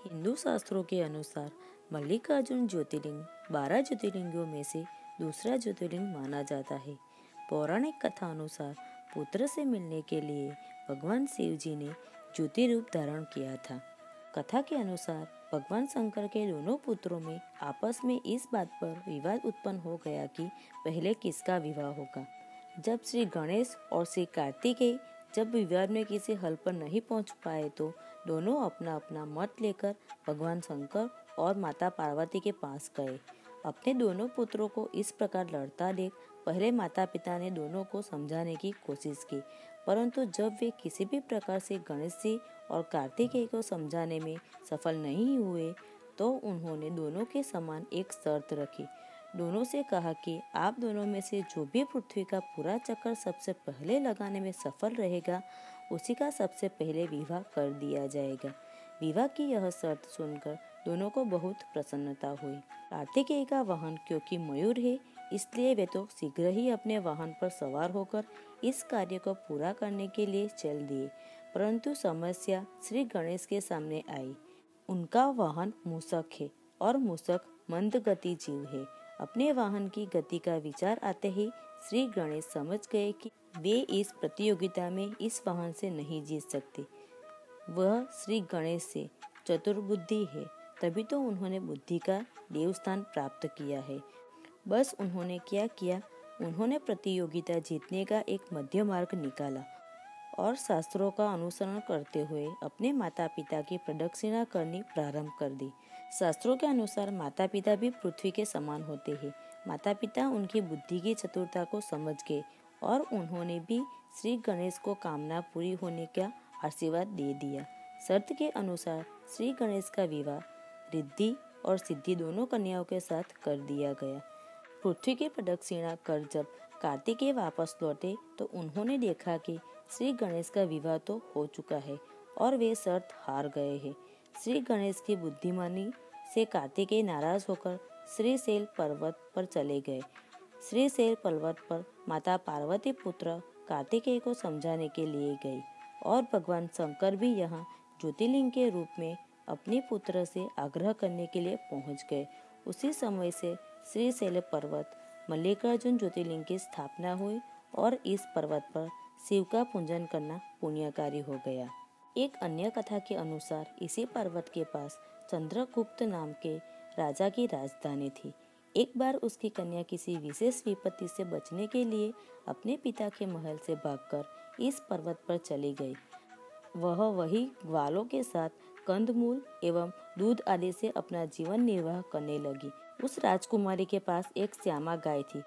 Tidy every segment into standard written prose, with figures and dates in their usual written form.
हिंदू शास्त्रों के अनुसार मल्लिकार्जुन ज्योतिर्लिंग 12 ज्योतिर्लिंगों में से दूसरा ज्योतिर्लिंग माना जाता है। पौराणिक कथा अनुसार पुत्र से मिलने के लिए भगवान शिव जी ने ज्योति रूप धारण किया था। कथा के अनुसार भगवान शंकर के दोनों पुत्रों में आपस में इस बात पर विवाद उत्पन्न हो गया कि पहले किसका विवाह होगा। जब श्री गणेश और श्री कार्तिकेय जब विवाद में किसी हल पर नहीं पहुंच पाए तो दोनों अपना अपना मत लेकर भगवान शंकर और माता पार्वती के पास गए। अपने दोनों पुत्रों को इस प्रकार लड़ता देख पहले माता पिता ने दोनों को समझाने की कोशिश की, परंतु जब वे किसी भी प्रकार से गणेश जी और कार्तिकेय को समझाने में सफल नहीं हुए तो उन्होंने दोनों के समान एक शर्त रखी। दोनों से कहा कि आप दोनों में से जो भी पृथ्वी का पूरा चक्कर सबसे पहले लगाने में सफल रहेगा उसी का सबसे पहले विवाह कर दिया जाएगा। विवाह की यह शर्त सुनकर दोनों को बहुत प्रसन्नता हुई। कार्तिकेय का वाहन क्योंकि मयूर है इसलिए वे तो शीघ्र ही अपने वाहन पर सवार होकर इस कार्य को पूरा करने के लिए चल दिए, परंतु समस्या श्री गणेश के सामने आई। उनका वाहन मूषक है और मूषक मंदगति जीव है। अपने वाहन की गति का विचार आते ही श्री गणेश समझ गए कि वे इस प्रतियोगिता में इस वाहन से नहीं जीत सकते। वह श्री गणेश से चतुर्बुद्धि है, तभी तो उन्होंने बुद्धि का देवस्थान प्राप्त किया है। बस उन्होंने क्या किया, उन्होंने प्रतियोगिता जीतने का एक मध्य मार्ग निकाला और शास्त्रों का अनुसरण करते हुए अपने माता पिता की प्रदक्षिणा करनी प्रारंभ कर दी। शास्त्रों के अनुसार माता पिता भी पृथ्वी के समान होते हैं। माता पिता उनकी बुद्धि की चतुरता को समझ गए और उन्होंने भी श्री गणेश को कामना पूरी होने का आशीर्वाद दे दिया। शर्त के अनुसार श्री गणेश का विवाह रिद्धि और सिद्धि दोनों कन्याओं के साथ कर दिया गया। पृथ्वी की प्रदक्षिणा कर जब कार्तिकेय वापस लौटे तो उन्होंने देखा कि श्री गणेश का विवाह तो हो चुका है और वे शर्त हार गए हैं। श्री गणेश की बुद्धिमानी से कार्तिकेय नाराज होकर श्रीशैल पर्वत पर चले गए। श्रीशैल पर्वत पर माता पार्वती पुत्र कार्तिकेय को समझाने के लिए गई और भगवान शंकर भी यहाँ ज्योतिर्लिंग के रूप में अपने पुत्र से आग्रह करने के लिए पहुँच गए। उसी समय से श्रीशैल पर्वत मल्लिकार्जुन ज्योतिर्लिंग की स्थापना हुई और इस पर्वत पर शिव का पूजन करना पुण्यकारी हो गया। एक अन्य कथा के अनुसार इसी पर्वत के पास चंद्रगुप्त नाम के राजा की राजधानी थी। एक बार उसकी कन्या किसी विशेष विपत्ति से बचने के लिए अपने पिता के महल से भागकर इस पर्वत पर चली गई। वह वही ग्वालों के साथ कंदमूल एवं दूध आदि से अपना जीवन निर्वाह करने लगी। उस राजकुमारी के पास एक श्यामा गाय थी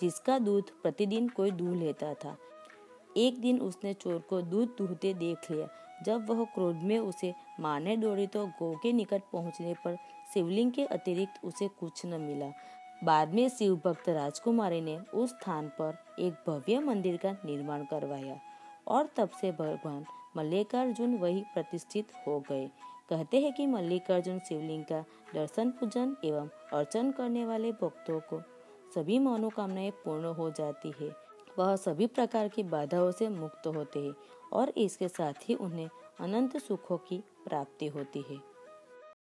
जिसका दूध प्रतिदिन कोई दूह लेता था। एक दिन उसने चोर को दूध दूहते देख लिया। जब वह क्रोध में उसे मारने दौड़ी तो गौ के निकट पहुंचने पर शिवलिंग के अतिरिक्त उसे कुछ न मिला। बाद में शिव भक्त राजकुमारी ने उस स्थान पर एक भव्य मंदिर का निर्माण करवाया और तब से भगवान मल्लिकार्जुन वही प्रतिष्ठित हो गए। कहते हैं कि मल्लिकार्जुन शिवलिंग का दर्शन पूजन एवं अर्चन करने वाले भक्तों को सभी मनोकामनाएं पूर्ण हो जाती है। वह सभी प्रकार की बाधाओं से मुक्त होते हैं और इसके साथ ही उन्हें अनंत सुखों की प्राप्ति होती है।